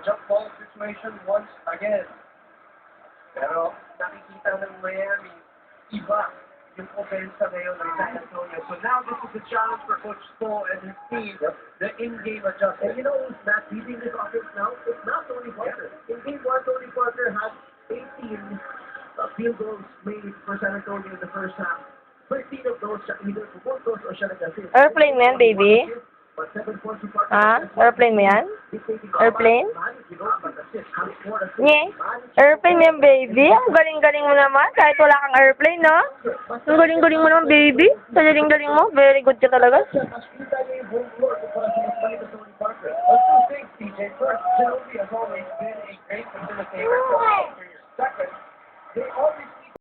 jump ball situation once again. Pero nakikita ng Miami, iba yung offense ngayon ng San Antonio. So now this is a challenge for Coach Stoll and his team, the in-game adjustment. And you know who's not leading this offense now? It's not Tony Parker. In game 1, Tony Parker had 18 field goals made for San Antonio in the first half. 13 of those, either for both those or siya nag-assist. Airplane mo yan, baby? But 7 points to Parker. Ha? Airplane mo yan? Airplane? Nye? Airplane mo yan, baby? Ang galing-galing mo naman. Kahit wala kang airplane, no? Ang galing-galing mo naman, baby. Sa galing-galing mo. Very good ka talaga. Let's do things, TJ. First, Ginobili has always been a great facilitator for your second. They always